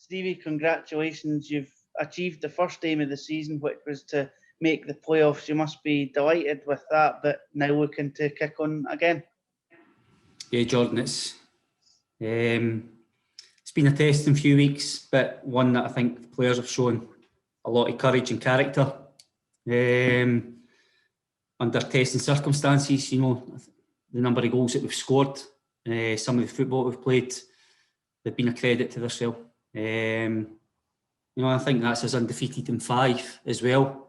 Stevie, congratulations. You've achieved the first aim of the season, which was to make the playoffs. You must be delighted with that, but now looking to kick on again. Yeah, Jordan, it's been a testing few weeks, but one that I think the players have shown a lot of courage and character under testing circumstances. You know, the number of goals that we've scored, some of the football we've played, they've been a credit to themselves. You know, I think that's us undefeated in 5 as well.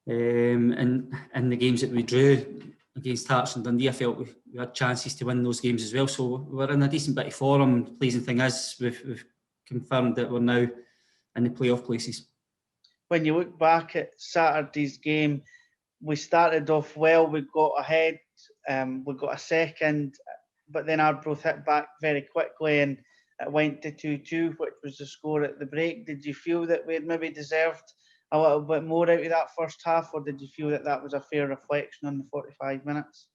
And in the games that we drew against Hearts and Dundee, I felt we had chances to win those games as well. So we're in a decent bit of form. The pleasing thing is we've confirmed that we're now in the playoff places. When you look back at Saturday's game, we started off well. We got ahead. We got a second, but then Arbroath hit back very quickly and it went to 2-2, which was the score at the break. Did you feel that we had maybe deserved a little bit more out of that first half, or did you feel that that was a fair reflection on the 45 minutes?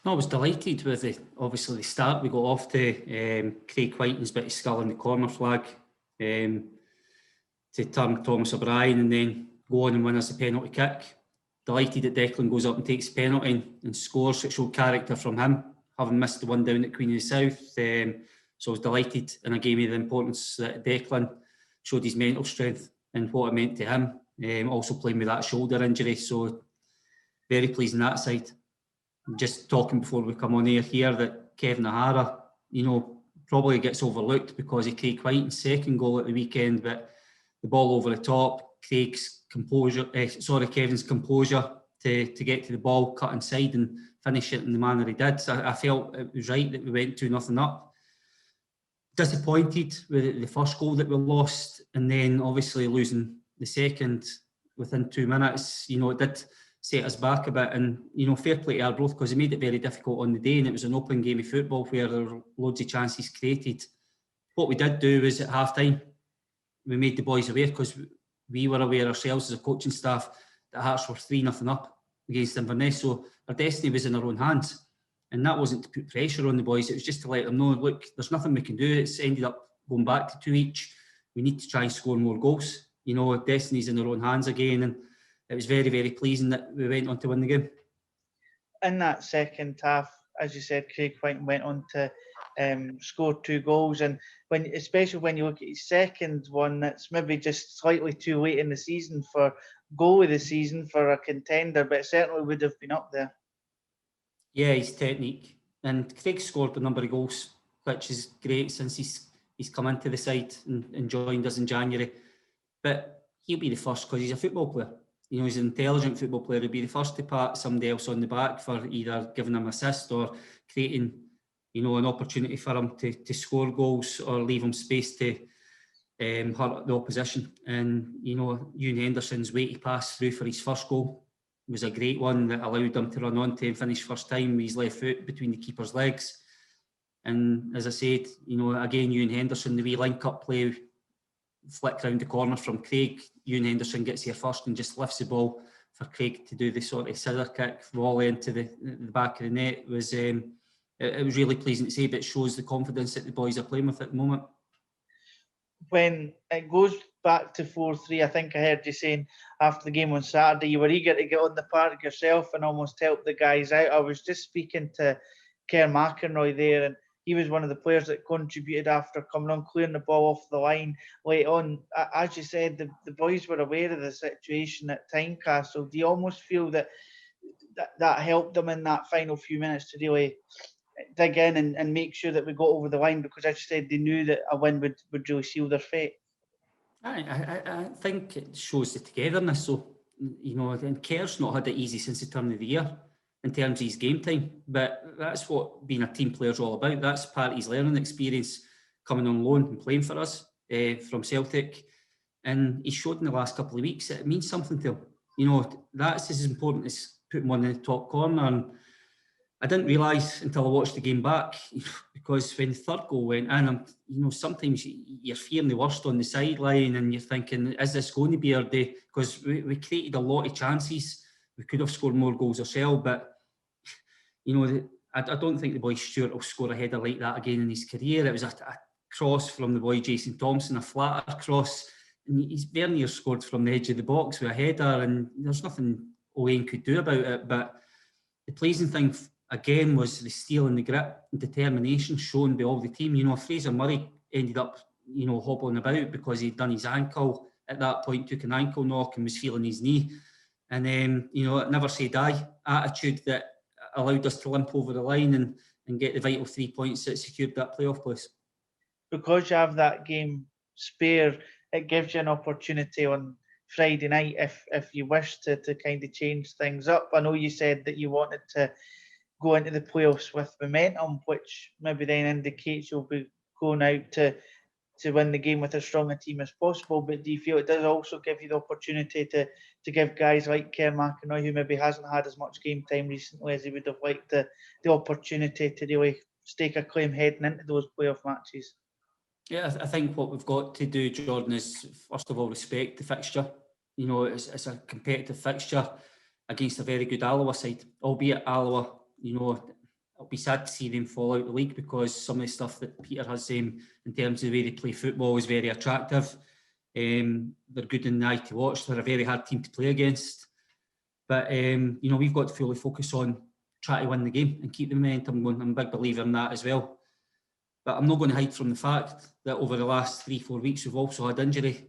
No, I was delighted with obviously the start. We got off to Craig Whiting's bit of skull in the corner flag to turn Thomas O'Brien and then go on and win us the penalty kick. Delighted that Declan goes up and takes the penalty and scores. It showed character from him, having missed the one down at Queen of the South. So I was delighted, and I gave me the importance that Declan showed his mental strength and what it meant to him. Also playing with that shoulder injury, so very pleased on that side. Just talking before we come on air here that Kevin O'Hara, you know, probably gets overlooked because of Craig Whiting's second goal at the weekend, but the ball over the top, Kevin's composure to get to the ball, cut inside and finish it in the manner he did. So I felt it was right that we went 2-0 up. Disappointed with the first goal that we lost, and then obviously losing the second within 2 minutes. You know, it did set us back a bit, and you know, fair play to Arbroath because they made it very difficult on the day, and it was an open game of football where there were loads of chances created. What we did do was at half time, we made the boys aware, because we were aware ourselves as a coaching staff that Hearts were 3-0 up against Inverness, so our destiny was in our own hands. And that wasn't to put pressure on the boys, it was just to let them know, look, there's nothing we can do. It's ended up going back to 2 each. We need to try and score more goals. You know, destiny's in our own hands again, and it was very, very pleasing that we went on to win the game. In that second half, as you said, Craig Whiting went on to score 2 goals, and especially when you look at his second one, that's maybe just slightly too late in the season for goal of the season for a contender, but it certainly would have been up there. Yeah, his technique, and Craig scored a number of goals, which is great since he's come into the side and joined us in January. But he'll be the first because he's a football player. You know, he's an intelligent football player. He'll be the first to pat somebody else on the back for either giving him assist or creating, you know, an opportunity for him to score goals or leave him space to hurt the opposition. And you know, Ewan Henderson's weighty pass through for his first goal was a great one that allowed him to run on to and finish first time with his left foot between the keeper's legs. And as I said, you know, again, Ewan Henderson, the wee link-up play, flick round the corner from Craig. Ewan Henderson gets here first and just lifts the ball for Craig to do the sort of scissor kick volley into the back of the net. It was really pleasing to see, but it shows the confidence that the boys are playing with at the moment. When it goes back to 4-3, I think I heard you saying after the game on Saturday you were eager to get on the park yourself and almost help the guys out. I was just speaking to Kerr McEnroy there, and he was one of the players that contributed after coming on, clearing the ball off the line late on. As you said, the boys were aware of the situation at Tynecastle. Do you almost feel that helped them in that final few minutes to really dig in and make sure that we got over the line? Because as you said, they knew that a win would really seal their fate. I think it shows the togetherness. So, you know, and Kerr's not had it easy since the turn of the year in terms of his game time, but that's what being a team player is all about. That's part of his learning experience, coming on loan and playing for us from Celtic. And he showed in the last couple of weeks that it means something to him. You know, that's as important as putting one in the top corner. And I didn't realise until I watched the game back, because when the third goal went in, you know, sometimes you're fearing the worst on the sideline and you're thinking, is this going to be our day? Because we created a lot of chances. We could have scored more goals ourselves, but, you know, I don't think the boy Stuart will score a header like that again in his career. It was a cross from the boy Jason Thompson, a flatter cross, and he's very near scored from the edge of the box with a header, and there's nothing Owain could do about it. But the pleasing thing again was the steel and the grit and determination shown by all the team. You know, Fraser Murray ended up, you know, hobbling about because he'd done his ankle at that point, took an ankle knock and was feeling his knee. And you know, never say die attitude that allowed us to limp over the line and get the vital 3 points that secured that playoff place. Because you have that game spare, it gives you an opportunity on Friday night if you wish to kind of change things up. I know you said that you wanted to go into the playoffs with momentum, which maybe then indicates you'll be going out to win the game with as strong a team as possible. But do you feel it does also give you the opportunity to give guys like Kerr McInroy, who maybe hasn't had as much game time recently as he would have liked, the opportunity to really stake a claim heading into those playoff matches? Yeah, I think what we've got to do, Jordan, is first of all respect the fixture. You know, it's a competitive fixture against a very good Alloa side, albeit Alloa, you know, it'll be sad to see them fall out the league because some of the stuff that Peter has in terms of the way they play football is very attractive. They're good in the eye to watch. They're a very hard team to play against. But, you know, we've got to fully focus on trying to win the game and keep the momentum going. I'm a big believer in that as well. But I'm not going to hide from the fact that over the last 3-4 weeks, we've also had injury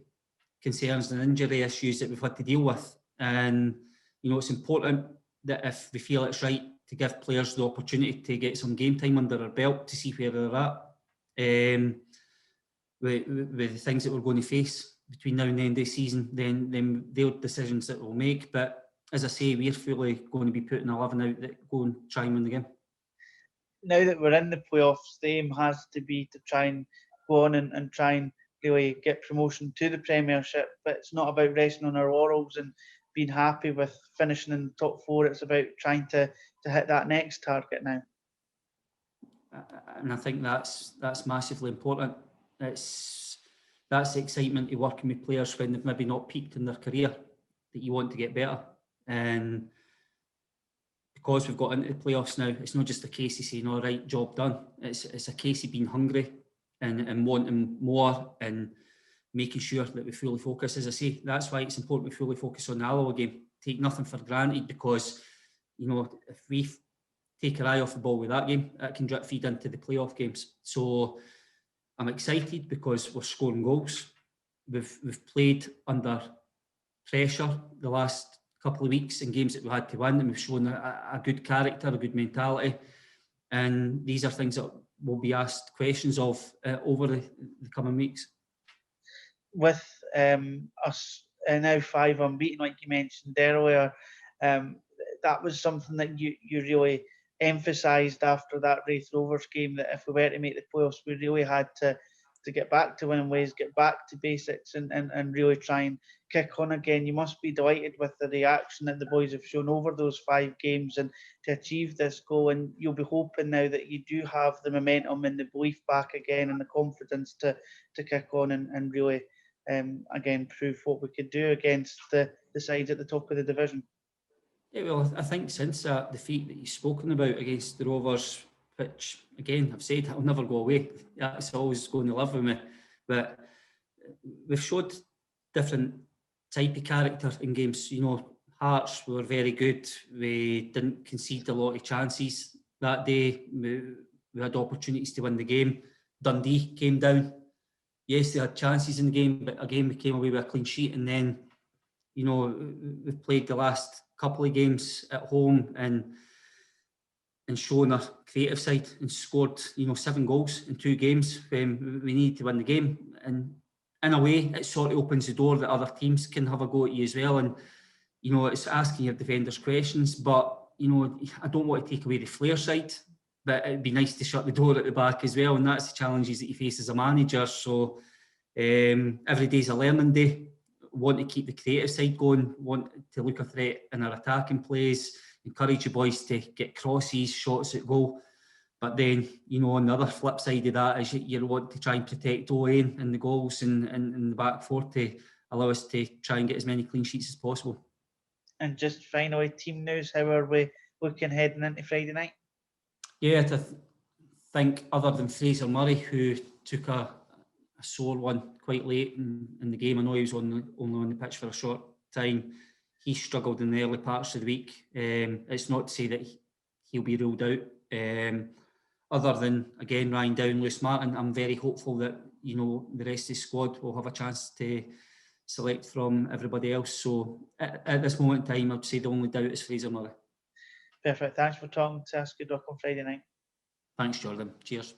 concerns and injury issues that we've had to deal with. And, you know, it's important that if we feel it's right to give players the opportunity to get some game time under their belt to see where they're at with the things that we're going to face between now and the end of the season, then they're decisions that we'll make. But as I say, we're fully going to be putting 11 out that go and try and win the game. Now that we're in the playoffs, the aim has to be to try and go on and try and really get promotion to the Premiership. But it's not about resting on our laurels and being happy with finishing in the top 4. It's about trying to hit that next target now. And I think that's massively important. That's the excitement of working with players when they've maybe not peaked in their career, that you want to get better. And because we've got into the playoffs now, it's not just a case of saying, all right, job done. It's a case of being hungry and wanting more and making sure that we fully focus. As I say, that's why it's important we fully focus on the Alloa game. Take nothing for granted because, you know, if we take our eye off the ball with that game, it can drip feed into the playoff games. So I'm excited because we're scoring goals. We've played under pressure the last couple of weeks in games that we had to win, and we've shown a good character, a good mentality. And these are things that will be asked questions of over the coming weeks. With us now 5 unbeaten, like you mentioned earlier, that was something that you really emphasised after that Wraith Rovers game, that if we were to make the playoffs, we really had to get back to winning ways, get back to basics and really try and kick on again. You must be delighted with the reaction that the boys have shown over those 5 games and to achieve this goal. And you'll be hoping now that you do have the momentum and the belief back again and the confidence to kick on and really again prove what we could do against the sides at the top of the division. Yeah, well, I think since that defeat that you've spoken about against the Rovers, which again I've said I'll never go away, it's always going to live with me, but we've showed different type of character in games. You know, Hearts were very good. We didn't concede a lot of chances that day. We had opportunities to win the game. Dundee came down. Yes, they had chances in the game, but again we came away with a clean sheet. And then, you know, we've played the last couple of games at home and shown our creative side and scored, you know, 7 goals in 2 games when we needed to win the game. And in a way, it sort of opens the door that other teams can have a go at you as well. And, you know, it's asking your defenders questions, but, you know, I don't want to take away the flair side, but it'd be nice to shut the door at the back as well. And that's the challenges that you face as a manager. So every day's a learning day. Want to keep the creative side going, want to look a threat in our attacking plays, encourage the boys to get crosses, shots at goal. But then, you know, on the other flip side of that is you want to try and protect Owain and the goals and the back 4 to allow us to try and get as many clean sheets as possible. And just finally, team news, how are we looking heading into Friday night? Yeah, think other than Fraser Murray, who took a sore one quite late in the game. I know he was only on the pitch for a short time. He struggled in the early parts of the week. It's not to say that he'll be ruled out. Other than, again, Ryan Down, Lewis Martin, I'm very hopeful that, the rest of the squad will have a chance to select from everybody else. So at this moment in time, I'd say the only doubt is Fraser Murray. Perfect. Thanks for talking to us. Good luck on Friday night. Thanks, Jordan. Cheers.